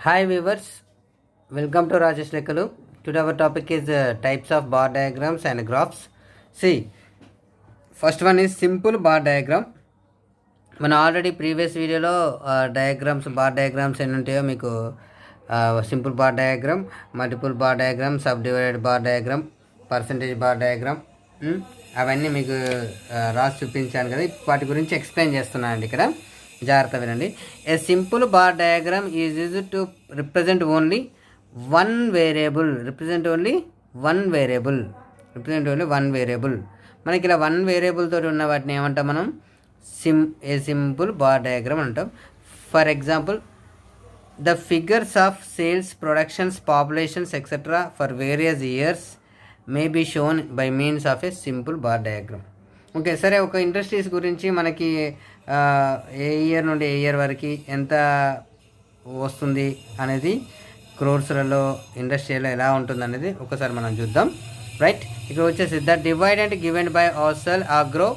Hi viewers, welcome to Rajesh Lekalu. Today our topic is types of bar diagrams and graphs. See, first one is simple bar diagram. మన already previous వీడియోలో diagrams bar diagrams ఎన్ని ఉంటాయో మీకు simple bar diagram, multiple bar diagram, sub divided bar diagram, percentage bar diagram అవన్నీ మీకు రాసి చూపించాను కదా. వాటి గురించి ఎక్స్ప్లెయిన్ చేస్తున్నానండి ఇక్కడ. జాగ్రత్త వినండి. A simple bar diagram is used to represent only one variable. Represent only one variable. మనకి ఇలా వన్ వేరియబుల్ తోటి ఉన్న వాటిని ఏమంటాం మనం? ఏ సింపుల్ బార్ డయాగ్రామ్ అంటాం. For example, the figures of sales, productions, populations etcetera for various years may be shown by means of a simple bar diagram. Okay, సరే, ఒక ఇండస్ట్రీస్ గురించి మనకి ఏ ఇయర్ నుండి ఏ ఇయర్ వరకు ఎంత వస్తుంది అనేది, క్రోర్స్లలో ఇండస్ట్రీలో ఎలా ఉంటుంది అనేది ఒకసారి మనం చూద్దాం. రైట్, ఇక్కడ వచ్చేసి the dividend given by Arcel Agro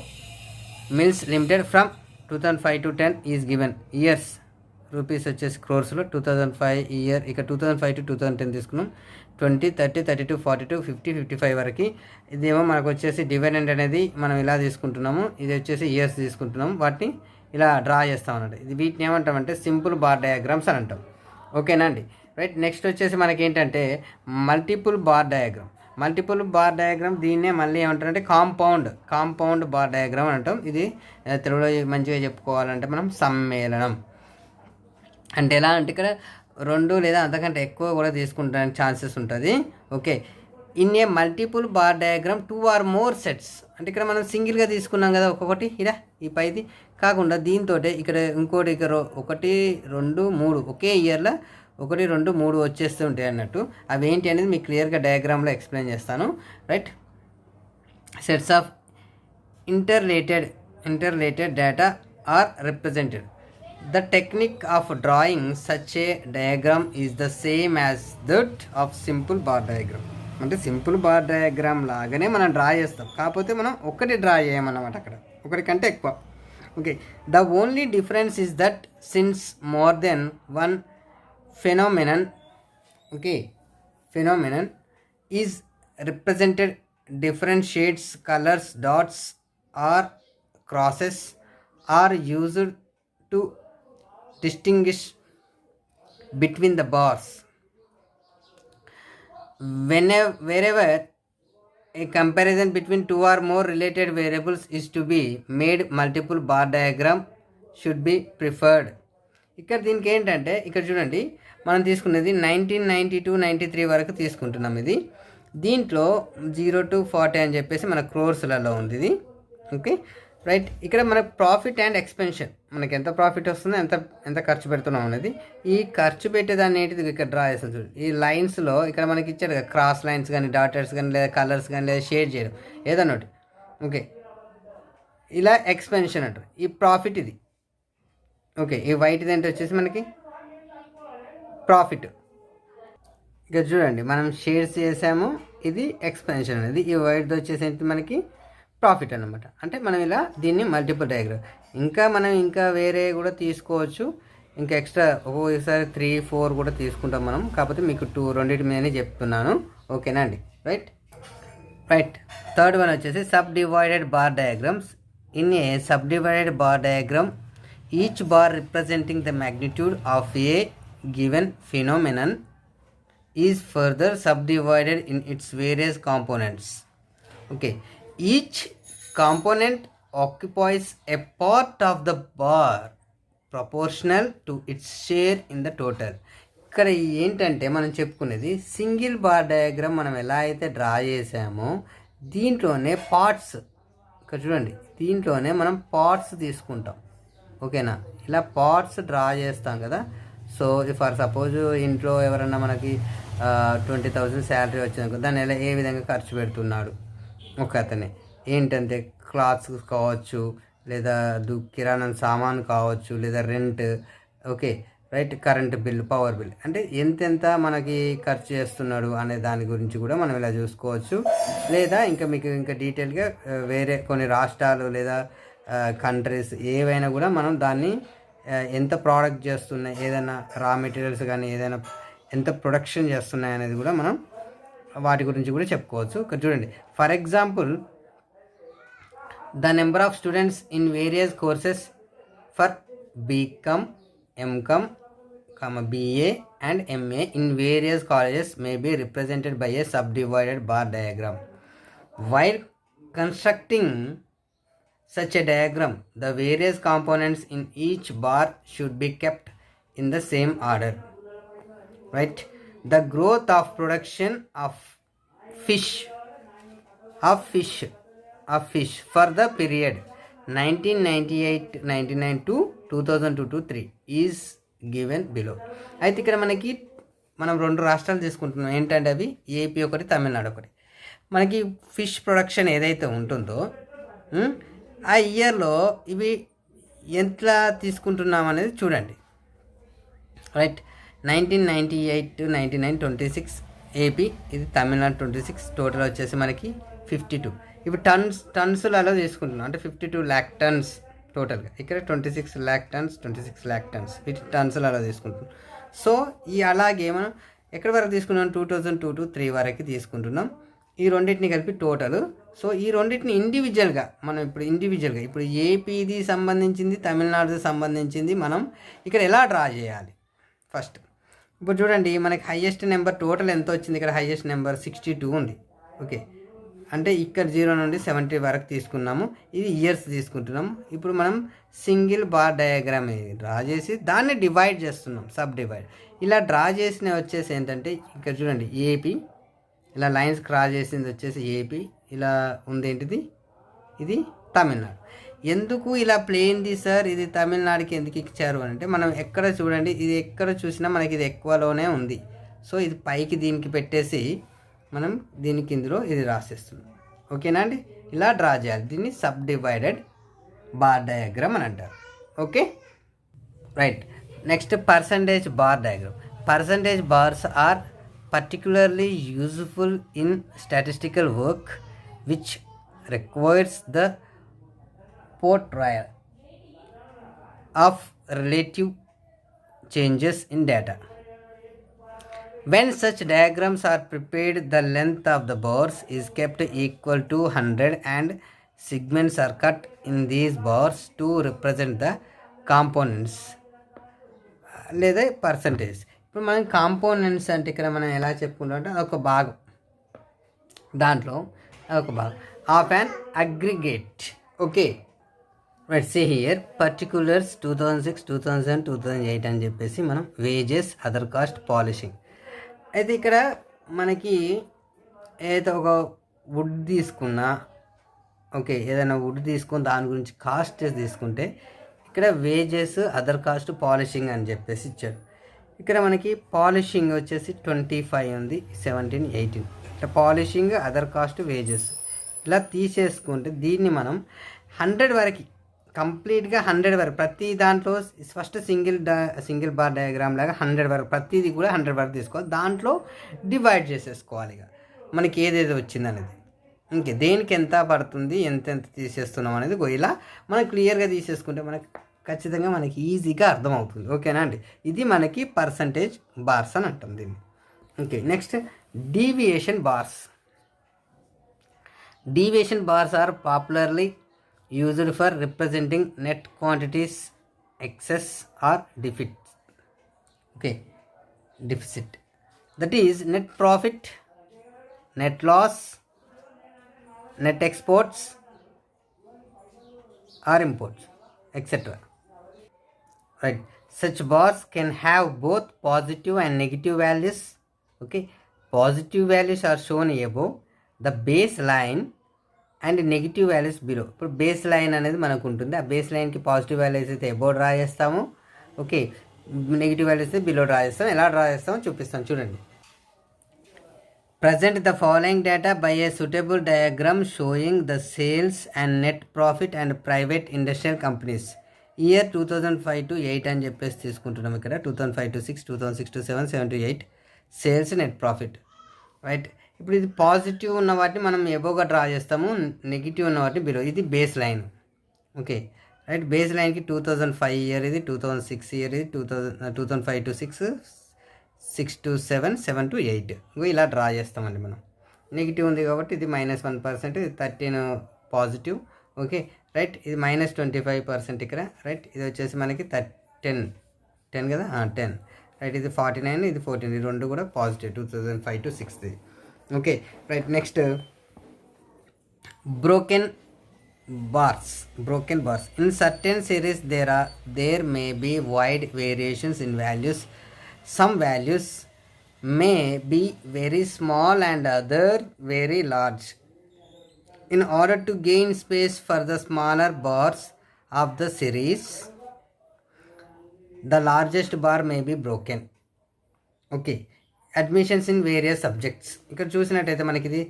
Mills Limited from 2005 to 10 is given. Years rupees వచ్చేసి క్రోర్స్లో 2005 ఇయర్, ఇక 2005 to 2010 తీసుకున్నాం. 20, 30, 32, 42, 50, 55 వరకు. ఇదేమో మనకు వచ్చేసి డివిడెండ్ అనేది మనం ఇలా తీసుకుంటున్నాము, ఇది వచ్చేసి ఇయర్స్ తీసుకుంటున్నాము. వాటిని ఇలా డ్రా చేస్తాం అన్నట్టు. ఇది వీటిని ఏమంటామంటే సింపుల్ బార్ డయాగ్రామ్స్ అని అంటాం. ఓకేనా అండి? రైట్, నెక్స్ట్ వచ్చేసి మనకి ఏంటంటే multiple bar diagram. Multiple bar diagram దీన్నే మళ్ళీ ఏమంటారంటే కాంపౌండ్ బార్ డయాగ్రామ్ అని అంటాం. ఇది తెలుగులో మంచిగా చెప్పుకోవాలంటే మనం సమ్మేళనం అంటే ఎలా అంటే ఇక్కడ రెండు లేదా అంతకంటే ఎక్కువ కూడా తీసుకుంటానికి ఛాన్సెస్ ఉంటుంది. Okay, in a multiple bar diagram 2 or more sets. అంటే ఇక్కడ మనం సింగిల్గా తీసుకున్నాం కదా ఒక్కొక్కటి, ఇలా ఈ పైది కాకుండా దీంతో ఇక్కడ ఇంకోటి ఇక్కడ 1, 2, 3 ఒకే ఇయర్లో 1, 2, 3 వచ్చేస్తూ ఉంటాయి అన్నట్టు. అవి ఏంటి అనేది మీకు క్లియర్గా డయాగ్రామ్లో ఎక్స్ప్లెయిన్ చేస్తాను. Right, sets of interrelated data are represented. The technique of drawing such a diagram is the same as that of simple bar diagram. అంటే సింపుల్ బార్ డయాగ్రామ్ లాగానే మనం డ్రా చేస్తాం, కాకపోతే మనం ఒకటి డ్రా చేయమన్నమాట, అక్కడ ఒకటి కంటే ఎక్కువ. Okay, the only difference is that since more than one phenomenon is represented, different shades, colours, dots or crosses are used to distinguish between the bars. Wherever a comparison between 2 or more related variables is to be made, multiple bar diagram should be preferred. ఇక్కడ దీనికి ఏంటంటే ఇక్కడ చూడండి, మనం తీసుకునేది 1992-93 వరకు తీసుకుంటున్నాం. ఇది దీంట్లో 0 to 40 అని చెప్పేసి మన క్రోర్స్లలో ఉంది ఇది. ఓకే, రైట్, ఇక్కడ మనకు ప్రాఫిట్ అండ్ ఎక్స్పెన్షన్, మనకి ఎంత ప్రాఫిట్ వస్తుందో ఎంత ఖర్చు పెడుతున్నాం అనేది, ఈ ఖర్చు పెట్టేదాన్ని ఏంటిది ఇక్కడ డ్రా చేస్తాం చూడండి. ఈ లైన్స్లో ఇక్కడ మనకి ఇచ్చారు కదా, క్రాస్ లైన్స్ కానీ, డాటర్స్ కానీ, లేదా కలర్స్ కానీ, లేదా షేడ్ చేయడం ఏదన్నా ఒకటి. ఓకే, ఇలా ఎక్స్పెన్షన్ అంటారు. ఈ ప్రాఫిట్ ఇది. ఓకే, ఈ వైట్ది ఏంటి వచ్చేసి మనకి ప్రాఫిట్. ఇక చూడండి, మనం షేడ్స్ చేసాము, ఇది ఎక్స్పెన్షన్ అనేది. ఈ వైట్ది వచ్చేసి ఏంటి మనకి ప్రాఫిట్ అన్నమాట. అంటే మనం ఇలా దీన్ని మల్టిపుల్ డయాగ్రామ్, ఇంకా వేరే కూడా తీసుకోవచ్చు, ఇంకా ఎక్స్ట్రా ఒక్కొక్కసారి 3, 4 కూడా తీసుకుంటాం మనం, కాకపోతే మీకు రెండింటి మీదనే చెప్తున్నాను. ఓకేనా అండి? రైట్, థర్డ్ వన్ వచ్చేసి subdivided bar diagrams. In a subdivided bar diagram each bar representing the magnitude of a given phenomenon is further subdivided in its various components. Okay, each component occupies a part of the bar proportional to its share in the total. ఇక్కడ ఏంటంటే మనం చెప్పుకునేది single bar diagram మనం ఎలా అయితే draw చేసామో దీంట్లోనే parts, ఇక్కడ చూడండి, దీంట్లోనే మనం పార్ట్స్ తీసుకుంటాం. ఓకేనా, ఇలా పార్ట్స్ డ్రా చేస్తాం కదా. సో ఫర్ సపోజ్ ఇంట్లో ఎవరన్నా మనకి 20,000 శాలరీ వచ్చిందనుకో, దాన్ని ఎలా ఏ విధంగా ఖర్చు పెడుతున్నాడు ఒక అతనే, ఏంటంటే క్లాత్స్ కావచ్చు, లేదా కిరాణా సామాన్ కావచ్చు, లేదా rent. Okay, right, current bill, power bill, అంటే ఎంతెంత మనకి ఖర్చు చేస్తున్నాడు అనే దాని గురించి కూడా మనం ఇలా చూసుకోవచ్చు. లేదా మీకు డీటెయిల్గా వేరే కొన్ని రాష్ట్రాలు లేదా కంట్రీస్ ఏవైనా కూడా మనం దాన్ని ఎంత ప్రోడక్ట్ చేస్తున్నాయి, ఏదైనా రా మెటీరియల్స్ కానీ ఏదైనా ఎంత ప్రొడక్షన్ చేస్తున్నాయి అనేది కూడా మనం వాటి గురించి కూడా చెప్పుకోవచ్చు. ఇక్కడ చూడండి, for example the number of students in various courses for BCom, MCom, BA and MA in various colleges may be represented by a subdivided bar diagram. While constructing such a diagram, the various components in each bar should be kept in the same order. Right? The growth of production of fish for the period 1998-99 to 2002-3 is given below. అయితే ఇక్కడ మనం 2 రాష్ట్రాలు తీసుకుంటున్నాం. ఏంటంటే అవి AP ఒకటి, తమిళనాడు ఒకటి. మనకి ఫిష్ ప్రొడక్షన్ ఏదైతే ఉంటుందో ఆ ఇయర్లో ఇవి ఎంత తీసుకుంటున్నాం అనేది చూడండి. రైట్, 1998-99 26 ఏపీ, ఇది తమిళనాడు 26, టోటల్ వచ్చేసి మనకి 52. ఇవి టన్స్లలో తీసుకుంటున్నాం, అంటే 52 lakh tons టోటల్గా. ఇక్కడ 26 lakh tons వీటి టన్స్లో అలా తీసుకుంటున్నాం. సో అలాగే మనం ఎక్కడి వరకు తీసుకున్నాం, 2002 to 3 వరకు తీసుకుంటున్నాం. ఈ రెండింటిని కలిపి టోటల్. సో ఈ రెండింటిని ఇండివిజువల్గా మనం ఇప్పుడు ఏపీది సంబంధించింది, తమిళనాడుది సంబంధించింది మనం ఇక్కడ ఎలా డ్రా చేయాలి. ఫస్ట్ ఇప్పుడు చూడండి, మనకి హైయెస్ట్ నెంబర్ టోటల్ ఎంత వచ్చింది. ఇక్కడ హైయెస్ట్ నెంబర్ 62 ఉంది. ఓకే, అంటే ఇక్కడ 0 నుండి 70 వరకు తీసుకున్నాము. ఇది ఇయర్స్ తీసుకుంటున్నాము. ఇప్పుడు మనం సింగిల్ బార్ డయాగ్రామ్ డ్రా చేసి దాన్ని డివైడ్ చేస్తున్నాం, సబ్ డివైడ్. ఇలా డ్రా చేసిన వచ్చేసి ఏంటంటే ఇక్కడ చూడండి, ఏపీ ఇలా లైన్స్ క్రాస్ చేసింది వచ్చేసి ఏపీ, ఇలా ఉంది ఏంటిది, ఇది తమిళనాడు. ఎందుకు ఇలా ప్లేన్ది సార్, ఇది తమిళనాడుకి ఎందుకు ఇచ్చారు అని అంటే, మనం ఎక్కడ చూడండి, ఇది ఎక్కడ చూసినా మనకి ఇది ఎక్కువలోనే ఉంది. సో ఇది పైకి దీనికి పెట్టేసి మనం దీనికి ఇందులో ఇది రాసేస్తున్నాం. ఓకేనా అండి, ఇలా డ్రా చేయాలి. దీన్ని సబ్ డివైడెడ్ బార్ డయాగ్రామ్ అని అంటారు. Okay, right. Next percentage bar diagram. Percentage bars are particularly useful in statistical work which requires the portrayal of relative changes in data. When such diagrams are prepared, the length of the bars is kept equal to 100 and segments are cut in these bars to represent the components లేదా percentage. ఇప్పుడు మనం components అంటే ఇక్కడ మనం ఎలా చెప్పుకుంటాం అంటే అదొక భాగం, దాంట్లో అదొక భాగం of an aggregate. Okay, right. Say here particulars 2006, 2007, 2008 అని చెప్పేసి మనం వేజెస్, అదర్ కాస్ట్, పాలిషింగ్. అయితే ఇక్కడ మనకి ఏదైతే ఒక వుడ్ తీసుకున్నా, ఓకే, ఏదైనా వుడ్ తీసుకుని దాని గురించి కాస్ట్ తీసుకుంటే ఇక్కడ వేజెస్, అదర్ కాస్ట్, పాలిషింగ్ అని చెప్పేసి ఇచ్చాడు. ఇక్కడ మనకి పాలిషింగ్ వచ్చేసి 25 ఉంది, 17, 18. ఇట్లా పాలిషింగ్, అదర్ కాస్ట్, వేజెస్ ఇలా తీసేసుకుంటే దీన్ని మనం 100 వరకు కంప్లీట్గా 100 వరకు ప్రతి దాంట్లో ఫస్ట్ సింగిల్ బార్ డయాగ్రామ్ లాగా 100 వరకు ప్రతిదీ కూడా 100 వరకు తీసుకోవాలి. దాంట్లో డివైడ్ చేసేసుకోవాలి ఇక మనకి ఏదేదో వచ్చింది అనేది. ఇంకే దేనికి ఎంత పడుతుంది, ఎంత తీసేస్తున్నాం అనేది ఇలా మనం క్లియర్గా తీసేసుకుంటే మనకి ఖచ్చితంగా మనకి ఈజీగా అర్థమవుతుంది. ఓకేనా అండి, ఇది మనకి పర్సంటేజ్ బార్స్ అని అంటాం దీన్ని. Okay, next deviation bars. Deviation bars are popularly used for representing net quantities excess or deficit. That is net profit, net loss, net exports or imports, etc. Right, such bars can have both positive and negative values. Okay, positive values are shown above the baseline and negative values below. ఇప్పుడు base line అనేది మనకు ఉంటుంది, ఆ base లైన్కి positive values అయితే above draw చేస్తాము, okay, negative values అయితే below draw చేస్తాం. ఎలా డ్రా చేస్తామో చూపిస్తాం చూడండి. Present the following data by a suitable diagram showing the sales and net profit and private industrial companies year 2005 to 8 అని చెప్పేసి తీసుకుంటున్నాం. ఇక్కడ 2005 to 6, 2006 to 7, 7 to 8 sales, net profit. Right, ఇప్పుడు ఇది పాజిటివ్ ఉన్న వాటిని మనం ఎబోగా డ్రా చేస్తాము, నెగిటివ్ ఉన్న వాటిని బిలో. ఇది base line. Okay, right. Base లైన్కి 2005 ఇయర్ ఇది, 2006 ఇయర్ ఇది, 2005 to 6, 6 to 7, 7 to 8 ఇలా డ్రా చేస్తామండి మనం. నెగిటివ్ ఉంది కాబట్టి ఇది -1%, ఇది 13 పాజిటివ్. Okay right. ఇది -25% ఇక్కడ. రైట్. ఇది వచ్చేసి మనకి 10 కదా, 10. రైట్. ఇది 49, ఇది 14, ఈ రెండు కూడా positive 2005 to 6. Okay right. Next broken bars. In certain series there may be wide variations in values. Some values may be very small and other very large. In order to gain space for the smaller bars of the series, the largest bar may be broken. Okay. Admissions in various subjects. ఇక్కడ చూసినట్టయితే మనకి ఇది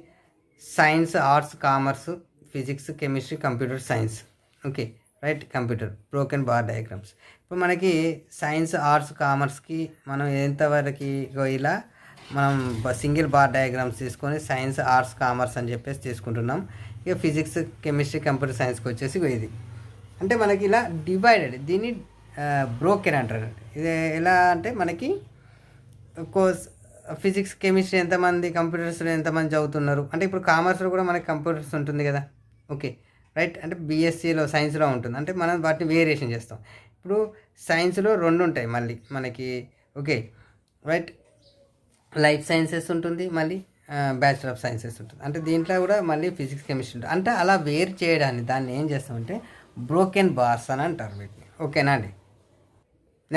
science, arts, commerce, physics, chemistry, computer science. Okay right. Computer broken bar diagrams. ఇప్పుడు మనకి science, arts, కామర్స్కి మనం ఎంతవరకు ఇలా మనం సింగిల్ బార్ డయాగ్రామ్స్ తీసుకొని సైన్స్, ఆర్ట్స్, కామర్స్ అని చెప్పేసి తీసుకుంటున్నాం. ఇక ఫిజిక్స్, కెమిస్ట్రీ, కంప్యూటర్ సైన్స్కి వచ్చేసి ఇది అంటే మనకి ఇలా డివైడెడ్. దీన్ని బ్రోకెన్ అంటారు. ఇది ఎలా అంటే మనకి కోర్స్ ఫిజిక్స్, కెమిస్ట్రీ ఎంతమంది, కంప్యూటర్స్లో ఎంతమంది చదువుతున్నారు అంటే ఇప్పుడు కామర్స్లో కూడా మనకి కంప్యూటర్స్ ఉంటుంది కదా. Okay right. అంటే బీఎస్సీలో సైన్స్లో ఉంటుంది. అంటే మనం వాటిని వేరియేషన్ చేస్తాం. ఇప్పుడు సైన్స్లో 2 ఉంటాయి మళ్ళీ మనకి. Okay right. లైఫ్ సైన్సెస్ ఉంటుంది, మళ్ళీ బ్యాచిలర్ ఆఫ్ సైన్సెస్ ఉంటుంది. అంటే దీంట్లో కూడా మళ్ళీ ఫిజిక్స్, కెమిస్ట్రీ ఉంటుంది. అంటే అలా వేరు చేయడాన్ని దాన్ని ఏం చేస్తామంటే బ్రోకెన్ బార్స్ అని అంటారు వీటిని. ఓకేనా అండి.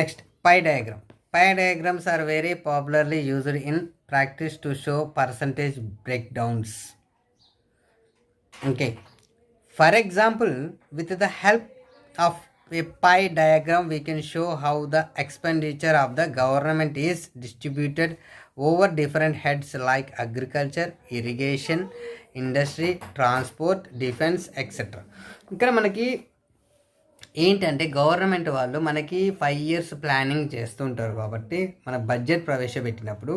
Next pie diagram. Pie diagrams are very popularly used in practice to show percentage breakdowns. Okay. For example, with the help of a pie diagram, we can show how the expenditure of the government is distributed over different heads like agriculture, irrigation, industry, transport, defense, etc. ఇక్కడ మనకి ఏంటంటే government వాళ్ళు మనకి 5 years planning చేస్తుంటారు కాబట్టి మన budget ప్రవేశపెట్టినప్పుడు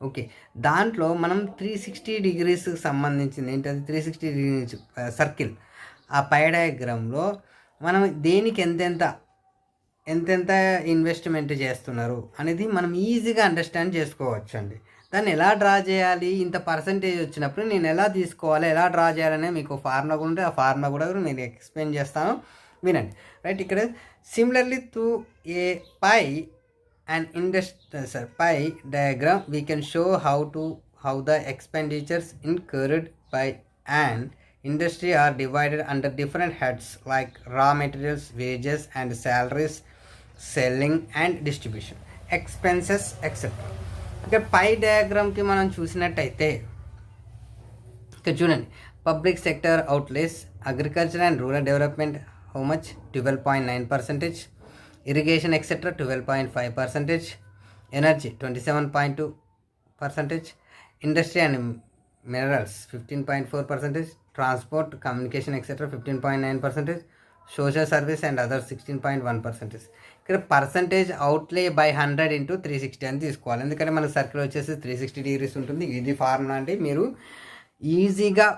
okay దాంట్లో మనం 360 degrees సంబంధించింది ఏంటంటే 360 degrees సర్కిల్ ఆ పై డయాగ్రామ్లో మనం దేనికి ఎంతెంత ఇన్వెస్ట్మెంట్ చేస్తున్నారు అనేది మనం ఈజీగా అండర్స్టాండ్ చేసుకోవచ్చు అండి. దాన్ని ఎలా డ్రా చేయాలి, ఇంత పర్సంటేజ్ వచ్చినప్పుడు నేను ఎలా తీసుకోవాలి, ఎలా డ్రా చేయాలనే మీకు ఫార్ములా కూడా ఉంటే ఆ ఫార్ములా కూడా నేను ఎక్స్ప్లెయిన్ చేస్తాను, వినండి. రైట్. ఇక్కడ similarly to a pie pie diagram we can show how the expenditures incurred by an industry are divided under different heads like raw materials, wages and salaries, selling and distribution, expenses, etc. ఇక్కడ పై డయాగ్రామ్కి మనం చూసినట్టయితే ఇక్కడ చూడండి, public sector outlays, agriculture and rural development how much 12.9%, irrigation etc 12.5%, energy 27.2%, industry and minerals 15.4%, transport, communication etc 15.9%, social service and others 16.1%. ఇక్కడ percentage అవుట్లే by 100 into 360 అని తీసుకోవాలి. ఎందుకంటే మన సర్కిల్ వచ్చేసి 360 degrees ఉంటుంది. ఇది ఫార్ములా అంటే మీరు ఈజీగా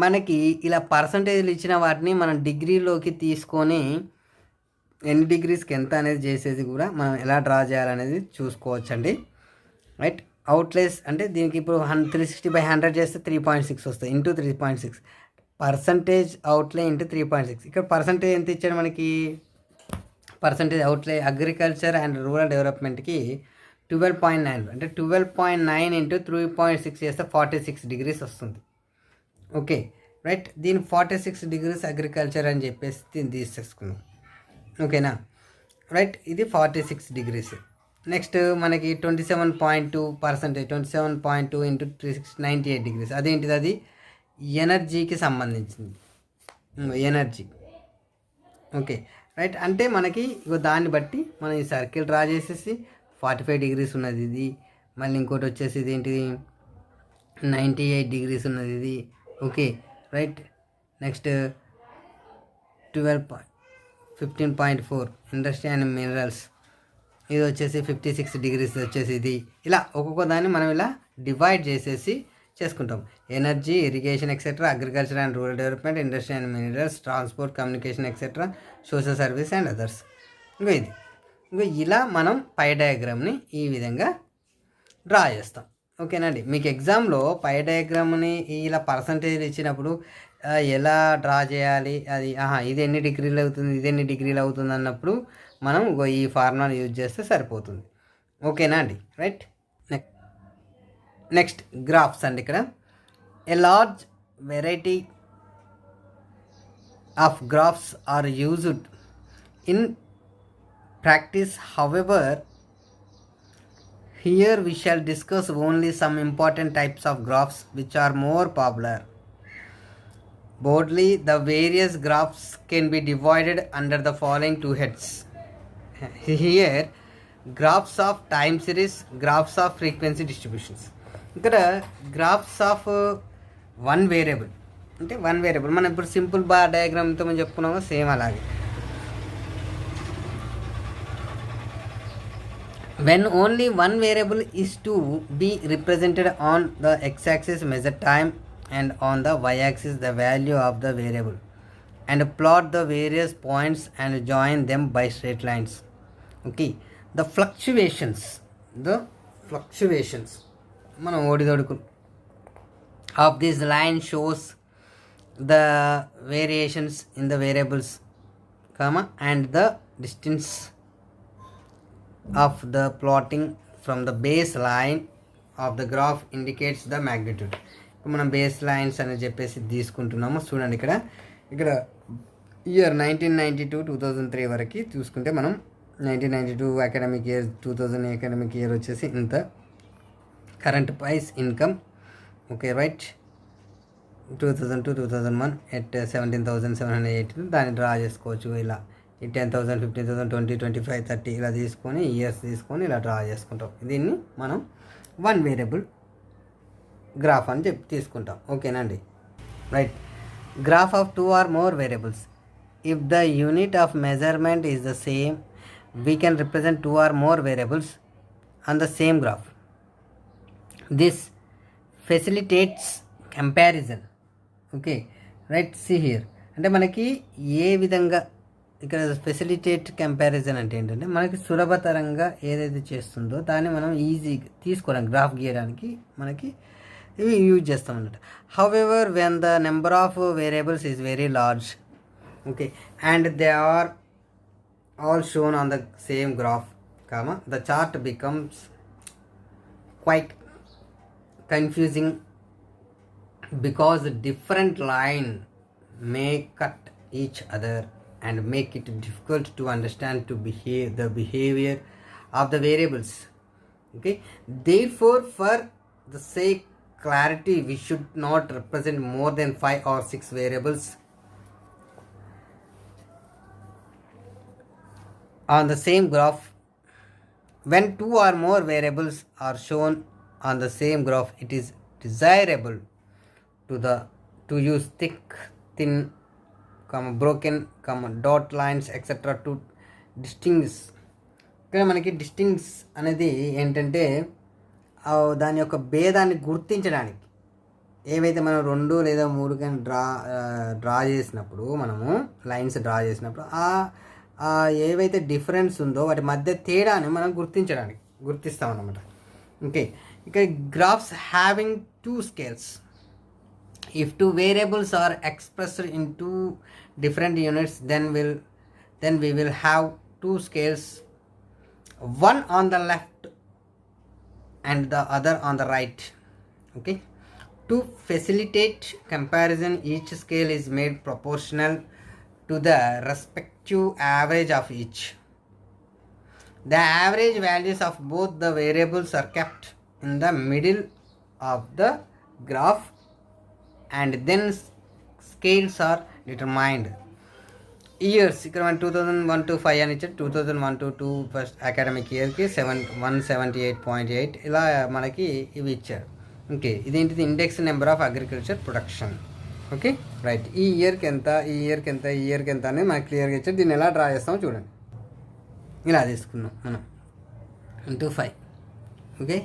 మనకి ఇలా పర్సంటేజ్లు ఇచ్చిన వాటిని మనం డిగ్రీలోకి తీసుకొని ఎన్ని డిగ్రీస్కి ఎంత అనేది చేసేది కూడా మనం ఎలా డ్రా చేయాలనేది చూసుకోవచ్చండి. రైట్. అవుట్లేస్ అంటే దీనికి ఇప్పుడు 360/100 చేస్తే 3.6 వస్తాయి, ఇంటూ 3.6 పర్సంటేజ్ అవుట్లే ఇంటూ 3.6. ఇక్కడ పర్సంటేజ్ ఎంత ఇచ్చాడు మనకి, పర్సంటేజ్ అవుట్లే అగ్రికల్చర్ అండ్ రూరల్ డెవలప్మెంట్కి 12.9 అంటే 12.9 into 3.6 చేస్తే 46 degrees వస్తుంది. Okay right. దీని 46 degrees అగ్రికల్చర్ అని చెప్పేసి దీన్ని తీసేసుకున్నాం. ఓకేనా రైట్. ఇది 46 degrees. నెక్స్ట్ మనకి 27.2%, 27.2 into 360 98 degrees. అదేంటిది, అది ఎనర్జీకి సంబంధించింది, ఎనర్జీ. Okay right. అంటే మనకి దాన్ని బట్టి మనం ఈ సర్కిల్ డ్రా చేసేసి 45 degrees ఉన్నది ఇది, మళ్ళీ ఇంకోటి వచ్చేసి ఇది ఏంటిది 98 degrees ఉన్నది ఇది. Okay right. Next 15.4 industry and minerals, ఇది వచ్చేసి 56 degrees వచ్చేసి ఇది. ఇలా ఒక్కొక్క దాన్ని మనం ఇలా డివైడ్ చేసేసి చేసుకుంటాం. Energy, irrigation etcetera, agriculture and rural development, industry and minerals, transport, communication etcetera, social service and others. ఇంకో ఇలా మనం పై డయాగ్రామ్ని ఈ విధంగా డ్రా చేస్తాం. ఓకేనండి. మీకు ఎగ్జామ్లో పై డయాగ్రామ్ని ఇలా పర్సంటేజ్ ఇచ్చినప్పుడు ఎలా డ్రా చేయాలి, అది ఇది ఎన్ని డిగ్రీలు అవుతుంది, ఇది ఎన్ని డిగ్రీలు అవుతుంది అన్నప్పుడు మనం ఈ ఫార్ములాను యూజ్ చేస్తే సరిపోతుంది. ఓకేనా అండి. రైట్. నెక్స్ట్ గ్రాఫ్స్ అండి. ఇక్కడ a large variety of graphs are used in practice. However here we shall discuss only some important types of graphs which are more popular. Broadly, the various graphs can be divided under the following two heads. Here, graphs of time series, graphs of frequency distributions. ఇక్కడ graphs of one variable అంటే one variable మనం ఇప్పుడు simple bar డయాగ్రామ్తో మనం చెప్పుకున్నాము same అలాగే. When only one variable is to be represented on the x-axis measure time and on the y-axis the value of the variable and plot the various points and join them by straight lines. Okay, the fluctuations మనం ఓడిదొడుకు of this line shows the variations in the variables comma and the distance of the plotting from the baseline of the graph indicates the magnitude. మనం base lines అని చెప్పేసి తీసుకుంటున్నాము. చూడండి ఇక్కడ year 1992-2003 వరకు చూసుకుంటే మనం 1992 అకాడమిక్ ఇయర్, 2000 అకాడమిక్ ఇయర్ వచ్చేసి ఇంత current price income. Okay right. 2002-2001 at 17,782 దాన్ని డ్రా చేసుకోవచ్చు. ఇలా ఈ 10,000, 15,000, 20, 25, 30 ఇలా తీసుకొని ఇయర్స్ తీసుకొని ఇలా డ్రా చేసుకుంటాం. దీన్ని మనం వన్ వేరియబుల్ గ్రాఫ్ అని చెప్పి తీసుకుంటాం. ఓకేనండి. Right. Graph of two or more variables. If the unit of measurement is the same, we can represent two or more variables on the same graph. This facilitates comparison. Okay right. See here అంటే మనకి ఏ విధంగా ఇక్కడ facilitate comparison అంటే ఏంటంటే మనకి సులభతరంగా ఏదైతే చేస్తుందో దాన్ని మనం ఈజీగా తీసుకోవడానికి గ్రాఫ్ గీయడానికి మనకి ఇవి యూజ్ చేస్తాం అన్నమాట. However when the number of variables is very large, okay, and they are all shown on the same graph, the chart becomes quite confusing because different line may cut each other and make it difficult to understand the behavior of the variables. Okay, therefore for the sake clarity we should not represent more than 5 or 6 variables on the same graph. When two or more variables are shown on the same graph, it is desirable to use thick, thin, broken, dot lines etc. to distinguish. ఇక్కడ మనకి డిస్టింగ్స్ అనేది ఏంటంటే దాని యొక్క భేదాన్ని గుర్తించడానికి ఏవైతే మనం 2 లేదా 3 కానీ డ్రా చేసినప్పుడు మనము లైన్స్ డ్రా చేసినప్పుడు ఏవైతే డిఫరెన్స్ ఉందో వాటి మధ్య తేడాని మనం గుర్తిస్తాం అన్నమాట. ఓకే, ఇక్కడ graphs having 2 scales. If 2 variables are expressed in 2 different units, then we will have 2 scales, one on the left and the other on the right. Okay, to facilitate comparison, each scale is made proportional to the respective average of each. The average values of both the variables are kept in the middle of the graph and then scales are determined. Years ఇక్కడ మన 2001-5 అని ఇచ్చారు. 2001-2 first academic ఇయర్కి 178.8 ఇలా మనకి ఇవి ఇచ్చారు. Okay, ఇదేంటిది index number of agriculture production. Okay right. ఈ ఇయర్కి ఎంత, ఈ ఇయర్కి ఎంత, ఈ ఇయర్కి ఎంత అనేది మనకి క్లియర్గా ఇచ్చారు. దీన్ని ఎలా డ్రా చేస్తామో చూడండి. ఇలా తీసుకున్నాం మనం 1-5. ఓకే,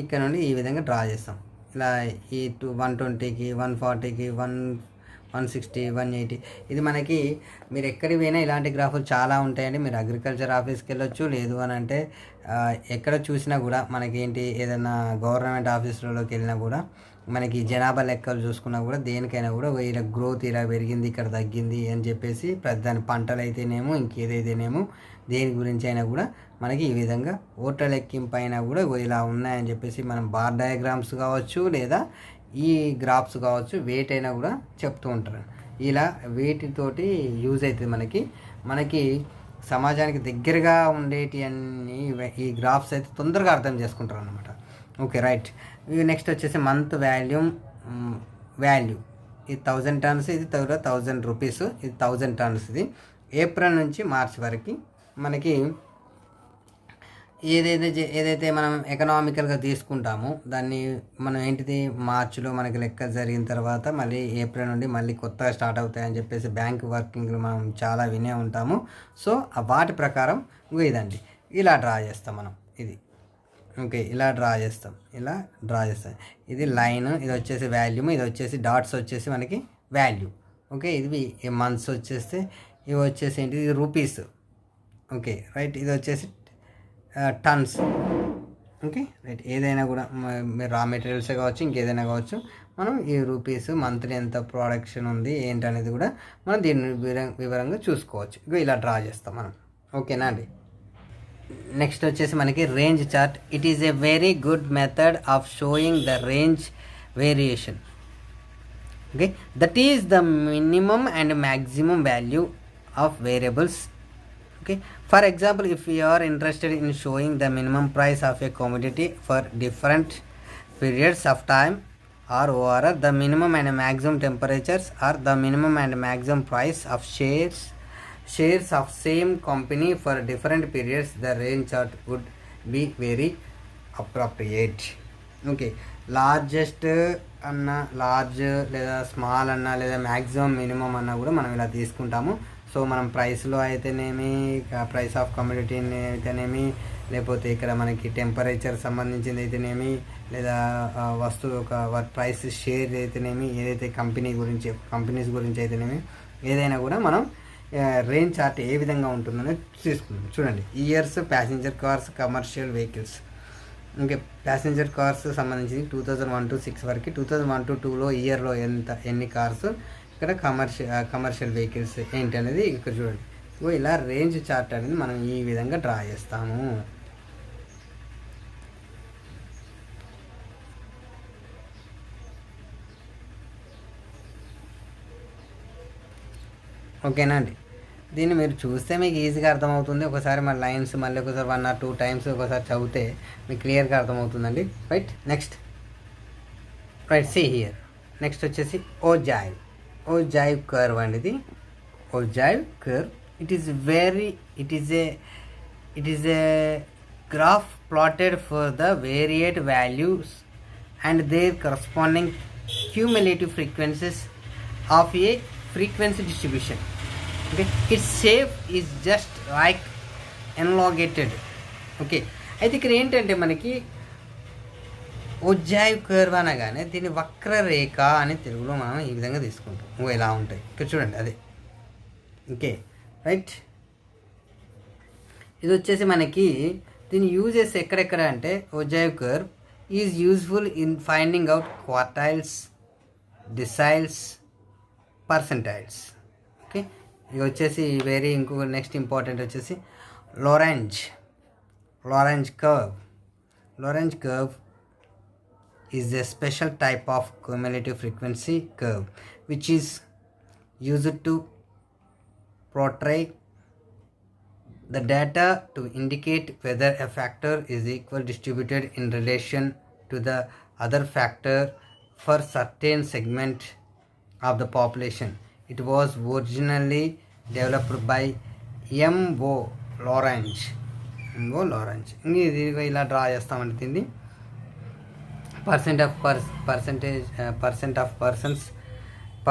ఇక్కడ నుండి ఈ విధంగా డ్రా చేస్తాం. ఇలా ఈ 120కి 140కి 160 180 ఇది మనకి మీరు ఎక్కడికి పోయినా ఇలాంటి గ్రాఫులు చాలా ఉంటాయండి. మీరు అగ్రికల్చర్ ఆఫీస్కి వెళ్ళొచ్చు, లేదు అని అంటే ఎక్కడ చూసినా కూడా మనకి ఏంటి ఏదైనా గవర్నమెంట్ ఆఫీసులలోకి వెళ్ళినా కూడా మనకి జనాభా లెక్కలు చూసుకున్నా కూడా దేనికైనా కూడా ఇలా గ్రోత్ ఇలా పెరిగింది ఇక్కడ తగ్గింది అని చెప్పేసి దాని పంటలు అయితేనేమో ఇంకేదైతేనేమో దేని గురించి అయినా కూడా మనకి ఈ విధంగా ఓట్ల లెక్కింపు అయినా కూడా ఇలా ఉన్నాయని చెప్పేసి మనం బార్ డయాగ్రామ్స్ కావచ్చు లేదా ఈ గ్రాఫ్స్ కావచ్చు వెయిట్ అయినా కూడా చెప్తూ ఉంటారు. ఇలా వీటితోటి యూజ్ అవుతుంది మనకి సమాజానికి దగ్గరగా ఉండేటి అన్ని ఈ గ్రాఫ్స్ అయితే తొందరగా అర్థం చేసుకుంటారు అన్నమాట. Okay right. నెక్స్ట్ వచ్చేసి మంత్ వాల్యూ ఇది 1000 టన్స్, ఇది 1000 రూపీస్, ఇది 1000 టన్స్. ఇది ఏప్రిల్ నుంచి మార్చ్ వరకు మనకి ఏదైతే మనం ఎకనామికల్గా తీసుకుంటామో దాన్ని మనం ఏంటిది మార్చిలో మనకి లెక్క జరిగిన తర్వాత మళ్ళీ ఏప్రిల్ నుండి మళ్ళీ కొత్తగా స్టార్ట్ అవుతాయని చెప్పేసి బ్యాంక్ వర్కింగ్లు మనం చాలా వినే ఉంటాము. సో వాటి ప్రకారం ఇదండి ఇలా డ్రా చేస్తాం మనం. ఇది ఓకే ఇలా డ్రా చేస్తాం. ఇది లైన్, ఇది వచ్చేసి వాల్యూమ్, ఇది వచ్చేసి డాట్స్ వచ్చేసి మనకి వాల్యూ. ఓకే ఇది మంత్స్ వచ్చేస్తే ఇవి వచ్చేసి ఏంటి ఇది రూపీస్. Okay right. ఇది వచ్చేసి టన్స్. Okay right. ఏదైనా కూడా రా మెటీరియల్సే కావచ్చు ఇంకేదైనా కావచ్చు మనం ఈ రూపీస్ మంత్లీ ఎంత ప్రొడక్షన్ ఉంది ఏంటనేది కూడా మనం దీన్ని వివరంగా చూసుకోవచ్చు. ఇలా డ్రా చేస్తాం మనం. ఓకేనా అండి. నెక్స్ట్ వచ్చేసి మనకి range chart. It is a very good method of showing the range variation. Okay that is the minimum and maximum value of variables. Okay, for example, if you are interested in showing the minimum price of a commodity for different periods of time or over the minimum and maximum temperatures or the minimum and maximum price of shares of same company for different periods, the range chart would be very appropriate. Okay, largest అన్న large లేదా small అన్న లేదా maximum minimum అన్న కూడా మనం ఇలా తీసుకుంటాము. So మనం ప్రైస్లో అయితేనేమి ప్రైస్ ఆఫ్ కమోడిటీ అయితేనేమి లేకపోతే ఇక్కడ మనకి టెంపరేచర్ సంబంధించింది అయితేనేమి లేదా వస్తువు ఒక ప్రైస్ షేర్ అయితేనేమి ఏదైతే కంపెనీస్ గురించి అయితేనేమి ఏదైనా కూడా మనం రేంజ్ చార్ట్ ఏ విధంగా ఉంటుందని తీసుకుందాం. చూడండి years passenger cars commercial vehicles. ఇంకా ప్యాసింజర్ కార్స్ సంబంధించి 2001 to 6 వరకు 2001 to 2లో ఇయర్లో ఎన్ని కార్స్ ఇక్కడ కమర్షియల్ వెహికల్స్ ఏంటి అనేది ఇక్కడ చూడండి. ఇలా రేంజ్ చార్ట్ అనేది మనం ఈ విధంగా డ్రా చేస్తాము. ఓకేనా అండి. దీన్ని మీరు చూస్తే మీకు ఈజీగా అర్థమవుతుంది. ఒకసారి మన లైన్స్ మళ్ళీ ఒకసారి 1 or 2 times ఒకసారి చదివితే మీకు క్లియర్గా అర్థమవుతుందండి. Right. Next see here. Next వచ్చేసి ఓజాయివ్ కర్వ్ అండి. ఇది ogive curve. It is a graph plotted for the variate values and their corresponding cumulative frequencies of a frequency distribution. Okay, its shape is just like elongated. Okay అయితే ఇక్కడ ఏంటంటే మనకి ఓజాయివ్ curve అనగానే దీన్ని వక్రరేఖ అని తెలుగులో మనం ఈ విధంగా తీసుకుంటాం. ఇలా ఉంటాయి ఇక్కడ చూడండి అదే. Okay right. ఇది వచ్చేసి మనకి దీన్ని యూజ్ చేస్తే ఎక్కడెక్కడ అంటే ogive curve is useful in finding out quartiles, deciles, percentiles. Okay ఇక వచ్చేసి ఇంకొక నెక్స్ట్ ఇంపార్టెంట్ వచ్చేసి Lorenz curve is a special type of cumulative frequency curve which is used to portray the data to indicate whether a factor is equal distributed in relation to the other factor for certain segment of the population. It was originally developed by M.O. Lagrange. ఇది ఇలా draw చేస్తామంటే దీన్ని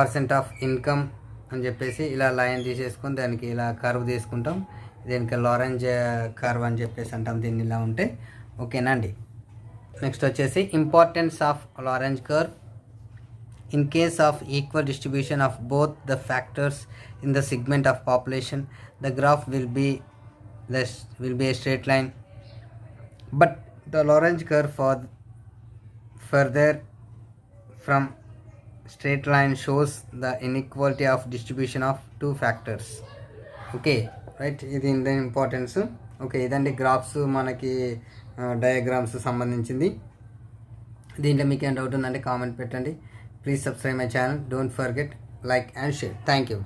percent of income అని చెప్పేసి ఇలా line తీసేసుకొని దానికి ఇలా కర్వ్ తీసుకుంటాం. దీనికి లారెంజ్ కర్వ్ అని చెప్పేసి అంటాం దీన్ని ఇలా ఉంటే. ఓకేనా అండి. నెక్స్ట్ వచ్చేసి importance of Lorenz curve. In case of equal distribution of both the factors in the segment of population, the graph will be a straight line. But the Lorentz curve further from straight line shows the inequality of distribution of two factors. Okay right, ఇది ఇంత importance. Okay, ఇదండి graphs మనకి diagrams సంబంధించింది. దీంట్లో మీకు ఏమైనా doubt ఉందంటే comment పెట్టండి. Please subscribe my channel. Don't forget like and share. Thank you.